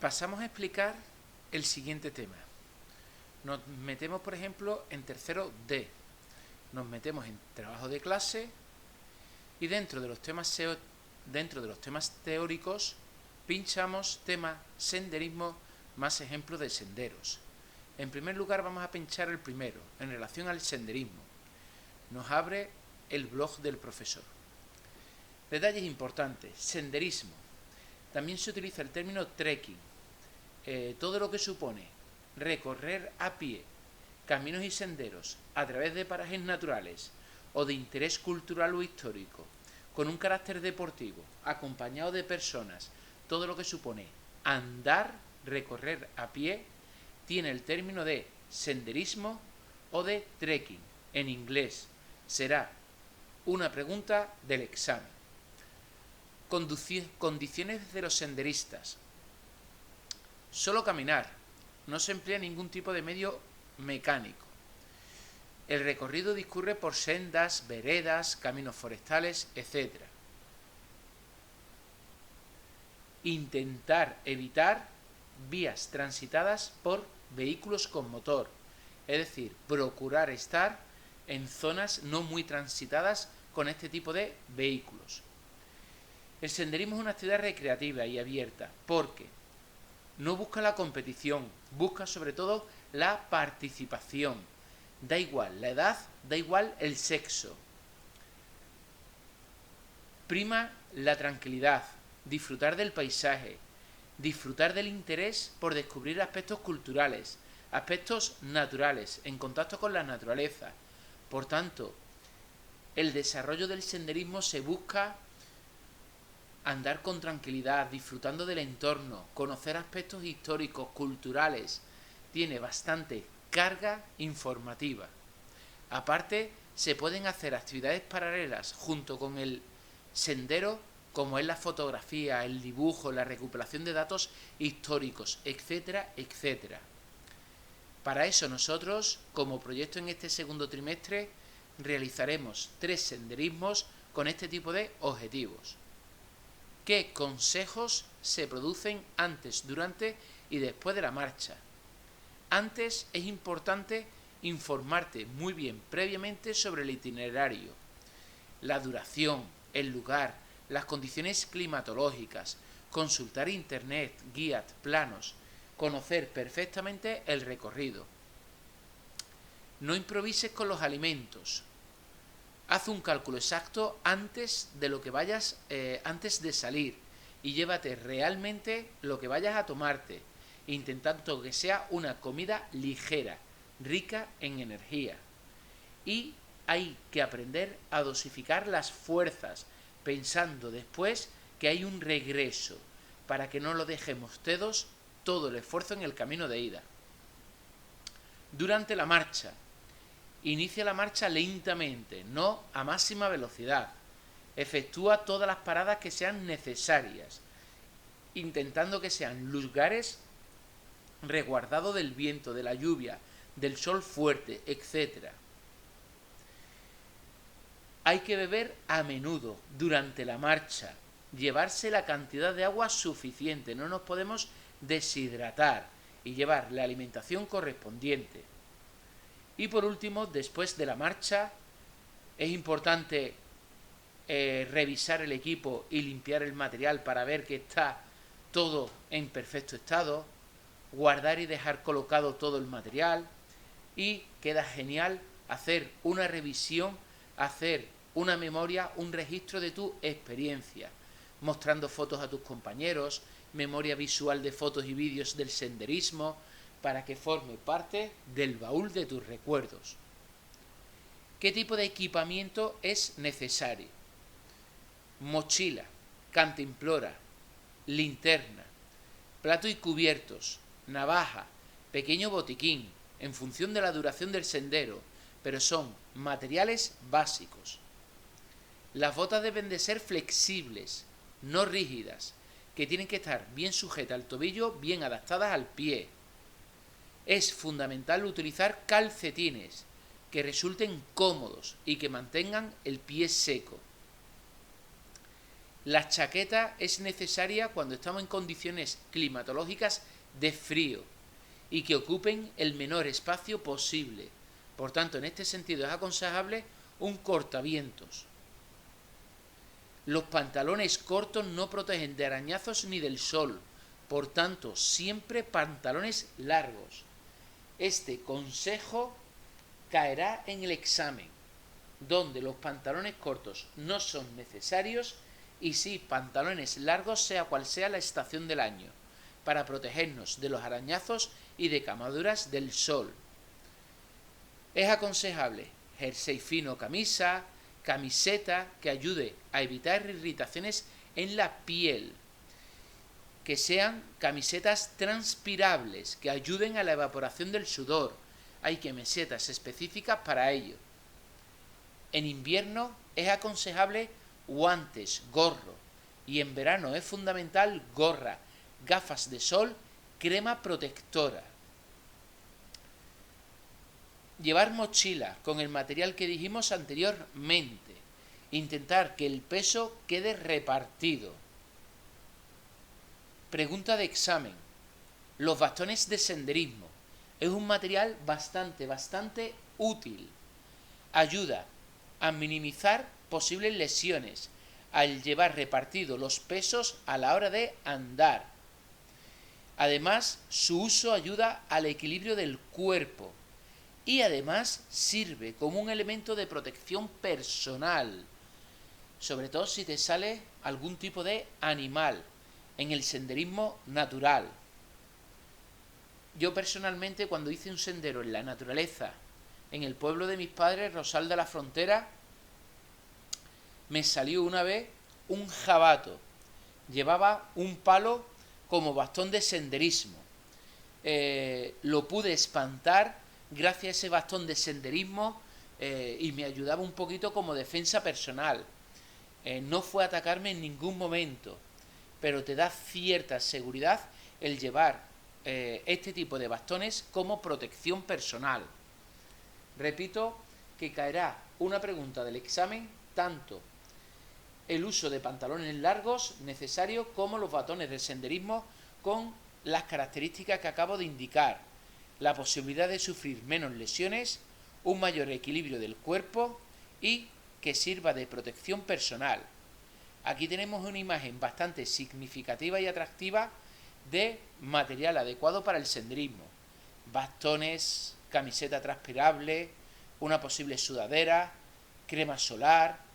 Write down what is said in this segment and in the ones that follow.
Pasamos a explicar el siguiente tema. Nos metemos, por ejemplo, en tercero D. Nos metemos en trabajo de clase y dentro de los temas teóricos pinchamos tema senderismo más ejemplos de senderos. En primer lugar vamos a pinchar el primero, en relación al senderismo. Nos abre el blog del profesor. Detalles importantes. Senderismo. También se utiliza el término trekking. Todo lo que supone recorrer a pie caminos y senderos a través de parajes naturales o de interés cultural o histórico, con un carácter deportivo, acompañado de personas, todo lo que supone andar, recorrer a pie, tiene el término de senderismo o de trekking. En inglés será una pregunta del examen. Condiciones de los senderistas. Solo caminar. No se emplea ningún tipo de medio mecánico. El recorrido discurre por sendas, veredas, caminos forestales, etc. Intentar evitar vías transitadas por vehículos con motor. Es decir, procurar estar en zonas no muy transitadas con este tipo de vehículos. El senderismo es una actividad recreativa y abierta porque no busca la competición, busca sobre todo la participación. Da igual la edad, da igual el sexo. Prima la tranquilidad, disfrutar del paisaje, disfrutar del interés por descubrir aspectos culturales, aspectos naturales, en contacto con la naturaleza. Por tanto, el desarrollo del senderismo se busca andar con tranquilidad, disfrutando del entorno, conocer aspectos históricos, culturales. Tiene bastante carga informativa. Aparte, se pueden hacer actividades paralelas junto con el sendero, como es la fotografía, el dibujo, la recuperación de datos históricos, etcétera, etcétera. Para eso nosotros, como proyecto en este segundo trimestre, realizaremos 3 senderismos con este tipo de objetivos. ¿Qué consejos se producen antes, durante y después de la marcha? Antes es importante informarte muy bien previamente sobre el itinerario, la duración, el lugar, las condiciones climatológicas, consultar internet, guías, planos, conocer perfectamente el recorrido. No improvises con los alimentos. Haz un cálculo exacto antes de lo que vayas, antes de salir, y llévate realmente lo que vayas a tomarte, intentando que sea una comida ligera, rica en energía. Y hay que aprender a dosificar las fuerzas, pensando después que hay un regreso, para que no lo dejemos todo el esfuerzo en el camino de ida. Durante la marcha. Inicia la marcha lentamente, no a máxima velocidad. Efectúa todas las paradas que sean necesarias, intentando que sean lugares resguardados del viento, de la lluvia, del sol fuerte, etc. Hay que beber a menudo durante la marcha, llevarse la cantidad de agua suficiente, no nos podemos deshidratar y llevar la alimentación correspondiente. Y por último, después de la marcha, es importante revisar el equipo y limpiar el material para ver que está todo en perfecto estado, guardar y dejar colocado todo el material, y queda genial hacer una revisión, hacer una memoria, un registro de tu experiencia, mostrando fotos a tus compañeros, memoria visual de fotos y vídeos del senderismo, para que forme parte del baúl de tus recuerdos. ¿Qué tipo de equipamiento es necesario? Mochila, cantimplora, linterna, plato y cubiertos, navaja, pequeño botiquín, en función de la duración del sendero, pero son materiales básicos. Las botas deben de ser flexibles, no rígidas, que tienen que estar bien sujetas al tobillo, bien adaptadas al pie. Es fundamental utilizar calcetines que resulten cómodos y que mantengan el pie seco. La chaqueta es necesaria cuando estamos en condiciones climatológicas de frío y que ocupen el menor espacio posible. Por tanto, en este sentido es aconsejable un cortavientos. Los pantalones cortos no protegen de arañazos ni del sol, por tanto, siempre pantalones largos. Este consejo caerá en el examen, donde los pantalones cortos no son necesarios y sí pantalones largos sea cual sea la estación del año, para protegernos de los arañazos y de quemaduras del sol. Es aconsejable jersey fino, camisa, camiseta que ayude a evitar irritaciones en la piel, que sean camisetas transpirables, que ayuden a la evaporación del sudor. Hay camisetas específicas para ello. En invierno es aconsejable guantes, gorro, y en verano es fundamental gorra, gafas de sol, crema protectora. Llevar mochila con el material que dijimos anteriormente. Intentar que el peso quede repartido. Pregunta de examen. Los bastones de senderismo. Es un material bastante útil. Ayuda a minimizar posibles lesiones al llevar repartido los pesos a la hora de andar. Además, su uso ayuda al equilibrio del cuerpo y además sirve como un elemento de protección personal, sobre todo si te sale algún tipo de animal en el senderismo natural. Yo personalmente, cuando hice un sendero en la naturaleza en el pueblo de mis padres, Rosal de la Frontera, me salió una vez un jabato. Llevaba un palo como bastón de senderismo. Lo pude espantar gracias a ese bastón de senderismo y me ayudaba un poquito como defensa personal. No fue a atacarme en ningún momento, pero te da cierta seguridad el llevar este tipo de bastones como protección personal. Repito que caerá una pregunta del examen tanto el uso de pantalones largos necesarios como los bastones de senderismo con las características que acabo de indicar, la posibilidad de sufrir menos lesiones, un mayor equilibrio del cuerpo y que sirva de protección personal. Aquí tenemos una imagen bastante significativa y atractiva de material adecuado para el senderismo. Bastones, camiseta transpirable, una posible sudadera, crema solar,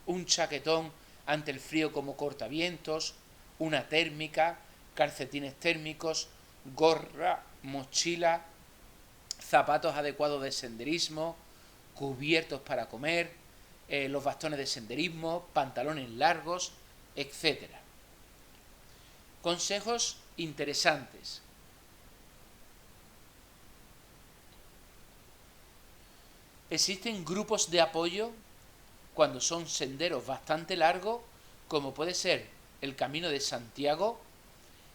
un chaquetón ante el frío como cortavientos, una térmica, calcetines térmicos, gorra, mochila, zapatos adecuados de senderismo, cubiertos para comer, los bastones de senderismo, pantalones largos, etc. Consejos interesantes. Existen grupos de apoyo cuando son senderos bastante largos, como puede ser el Camino de Santiago,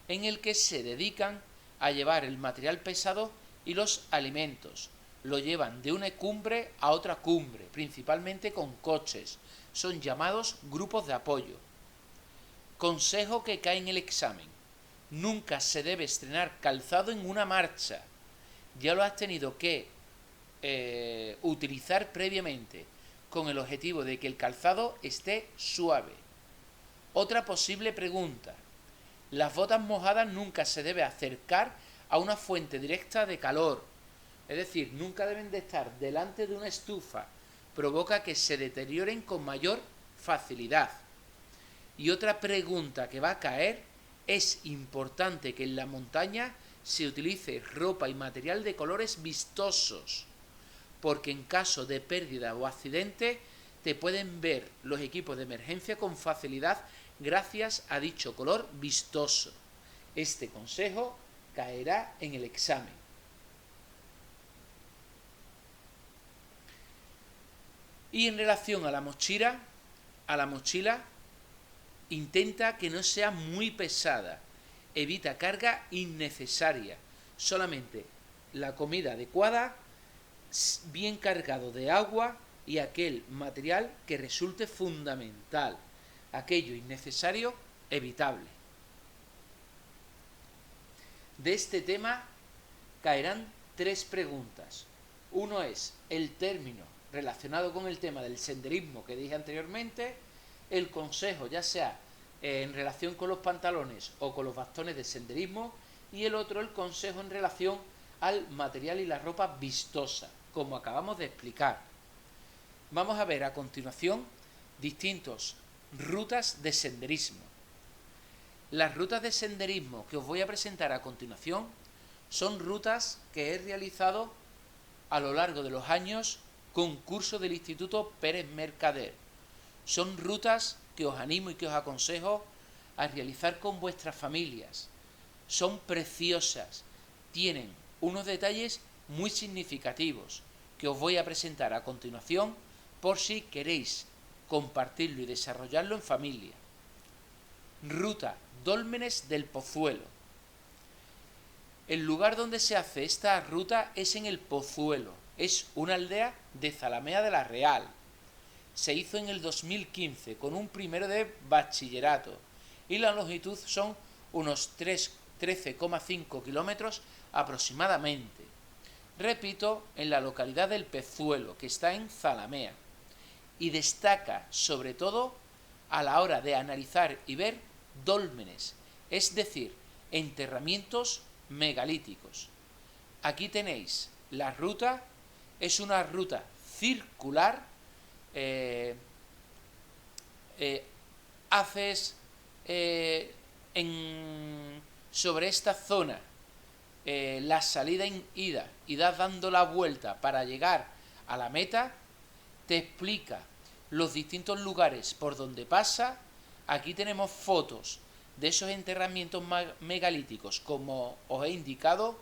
en el que se dedican a llevar el material pesado y los alimentos. Lo llevan de una cumbre a otra cumbre, principalmente con coches. Son llamados grupos de apoyo. Consejo que cae en el examen. Nunca se debe estrenar calzado en una marcha. Ya lo has tenido que utilizar previamente con el objetivo de que el calzado esté suave. Otra posible pregunta. Las botas mojadas nunca se debe acercar a una fuente directa de calor. Es decir, nunca deben de estar delante de una estufa. Provoca que se deterioren con mayor facilidad. Y otra pregunta que va a caer: es importante que en la montaña se utilice ropa y material de colores vistosos, porque en caso de pérdida o accidente te pueden ver los equipos de emergencia con facilidad gracias a dicho color vistoso. Este consejo caerá en el examen. Y en relación a la mochila, intenta que no sea muy pesada. Evita carga innecesaria. Solamente la comida adecuada, bien cargado de agua y aquel material que resulte fundamental. aquello innecesario, evitable. De este tema caerán 3 preguntas. Uno es el término relacionado con el tema del senderismo que dije anteriormente, el consejo ya sea en relación con los pantalones o con los bastones de senderismo, y el otro el consejo en relación al material y la ropa vistosa, como acabamos de explicar. Vamos a ver a continuación distintas rutas de senderismo. Las rutas de senderismo que os voy a presentar a continuación son rutas que he realizado a lo largo de los años con curso del Instituto Pérez Mercader. Son rutas que os animo y que os aconsejo a realizar con vuestras familias. Son preciosas, tienen unos detalles muy significativos que os voy a presentar a continuación por si queréis compartirlo y desarrollarlo en familia. Ruta Dólmenes del Pozuelo. El lugar donde se hace esta ruta es en el Pozuelo. Es una aldea de Zalamea de la Real. Se hizo en el 2015 con un primero de bachillerato y la longitud son unos 13,5 kilómetros aproximadamente. Repito, en la localidad del Pozuelo, que está en Zalamea, y destaca sobre todo a la hora de analizar y ver dólmenes, es decir, enterramientos megalíticos. Aquí tenéis la ruta, es una ruta circular, haces sobre esta zona la salida en ida y das dando la vuelta para llegar a la meta, te explica los distintos lugares por donde pasa. Aquí tenemos fotos de esos enterramientos megalíticos, como os he indicado.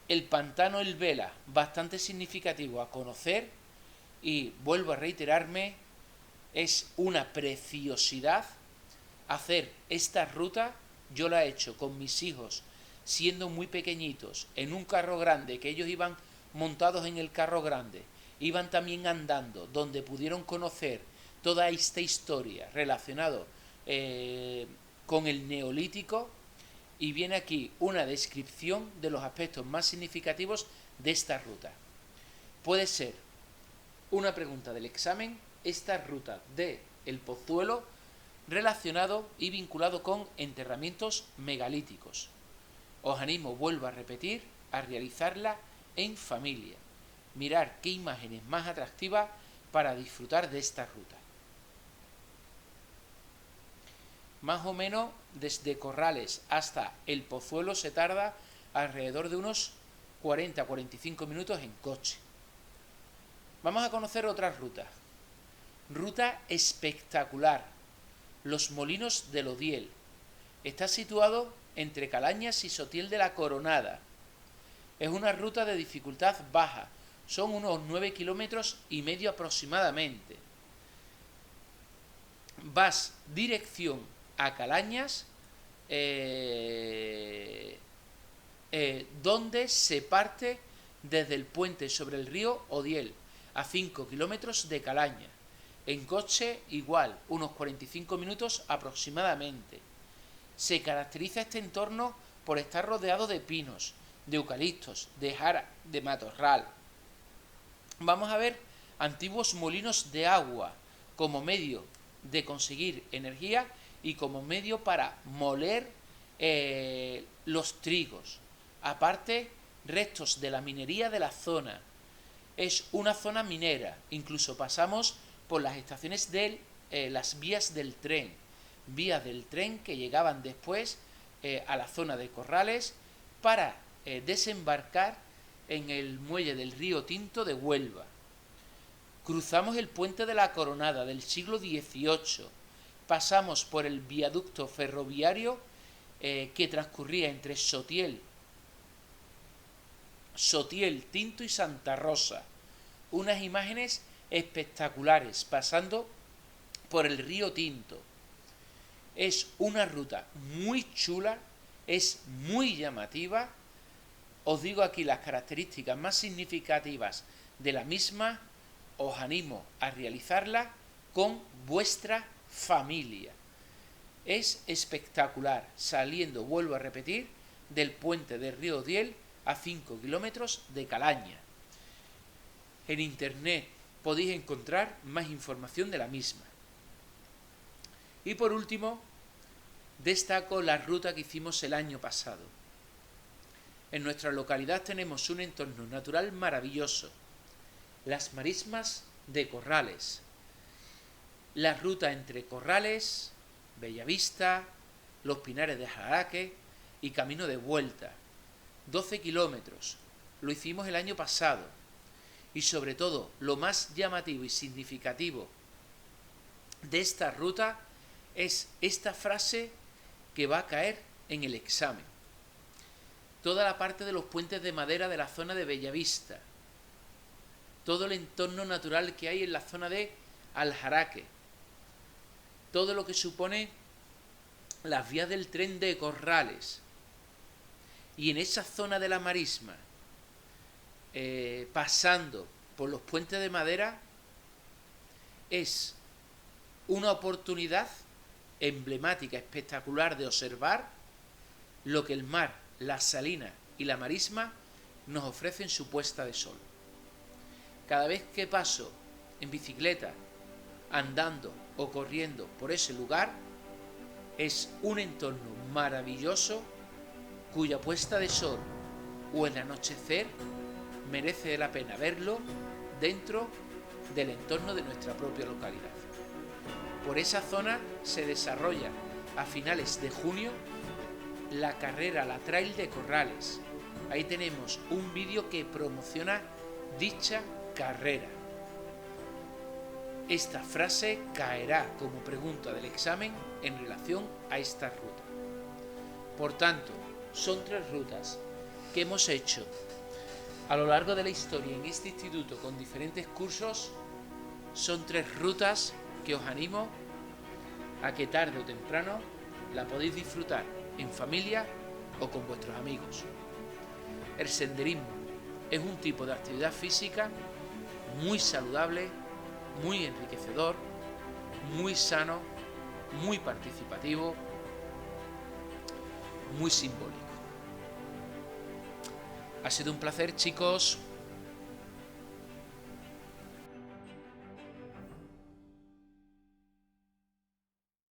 El pantano El Vela, bastante significativo a conocer, y vuelvo a reiterarme, es una preciosidad hacer esta ruta. Yo la he hecho con mis hijos siendo muy pequeñitos en un carro grande, que ellos iban montados en el carro grande, iban también andando, donde pudieron conocer toda esta historia relacionada con el Neolítico, y viene aquí una descripción de los aspectos más significativos de esta ruta. Puede ser una pregunta del examen esta ruta de El Pozuelo relacionado y vinculado con enterramientos megalíticos. Os animo, vuelvo a repetir, a realizarla en familia. Mirar qué imágenes más atractivas para disfrutar de esta ruta. Más o menos desde Corrales hasta El Pozuelo se tarda alrededor de unos 40-45 minutos en coche. Vamos a conocer otra ruta. Ruta espectacular. Los Molinos del Odiel. Está situado entre Calañas y Sotiel de la Coronada. Es una ruta de dificultad baja. Son unos 9,5 kilómetros aproximadamente. Vas dirección a Calañas, donde se parte desde el puente sobre el río Odiel, a 5 kilómetros de Calaña. En coche igual, unos 45 minutos aproximadamente. Se caracteriza este entorno por estar rodeado de pinos, de eucaliptos, de jara, de matorral. Vamos a ver antiguos molinos de agua como medio de conseguir energía y como medio para moler los trigos. Aparte, restos de la minería de la zona. Es una zona minera. Incluso pasamos por las estaciones de las vías del tren. Vías del tren que llegaban después a la zona de Corrales para desembarcar en el muelle del río Tinto de Huelva. Cruzamos el puente de la Coronada del siglo XVIII. Pasamos por el viaducto ferroviario que transcurría entre Sotiel, Tinto y Santa Rosa. Unas imágenes espectaculares pasando por el río Tinto. Es una ruta muy chula, es muy llamativa. Os digo aquí las características más significativas de la misma. Os animo a realizarla con vuestra familia. Es espectacular, saliendo, vuelvo a repetir, del puente del río Diel a 5 kilómetros de Calaña. En internet podéis encontrar más información de la misma. Y por último, destaco la ruta que hicimos el año pasado. En nuestra localidad tenemos un entorno natural maravilloso. Las marismas de Corrales. La ruta entre Corrales, Bellavista, Los Pinares de Aljaraque y camino de vuelta. 12 kilómetros. Lo hicimos el año pasado. Y sobre todo, lo más llamativo y significativo de esta ruta es esta frase que va a caer en el examen. Toda la parte de los puentes de madera de la zona de Bellavista. Todo el entorno natural que hay en la zona de Aljaraque. Todo lo que supone las vías del tren de Corrales. Y en esa zona de la marisma, pasando por los puentes de madera, es una oportunidad emblemática, espectacular de observar lo que el mar, la salina y la marisma nos ofrecen su puesta de sol. Cada vez que paso en bicicleta, andando o corriendo por ese lugar, es un entorno maravilloso cuya puesta de sol o el anochecer merece la pena verlo dentro del entorno de nuestra propia localidad. Por esa zona se desarrolla a finales de junio la carrera, la Trail de Corrales. Ahí tenemos un vídeo que promociona dicha carrera. Esta frase caerá como pregunta del examen en relación a esta ruta. Por tanto, son 3 rutas que hemos hecho a lo largo de la historia en este instituto con diferentes cursos. Son 3 rutas que os animo a que tarde o temprano la podéis disfrutar en familia o con vuestros amigos. El senderismo es un tipo de actividad física muy saludable, muy enriquecedor, muy sano, muy participativo, muy simbólico. Ha sido un placer, chicos.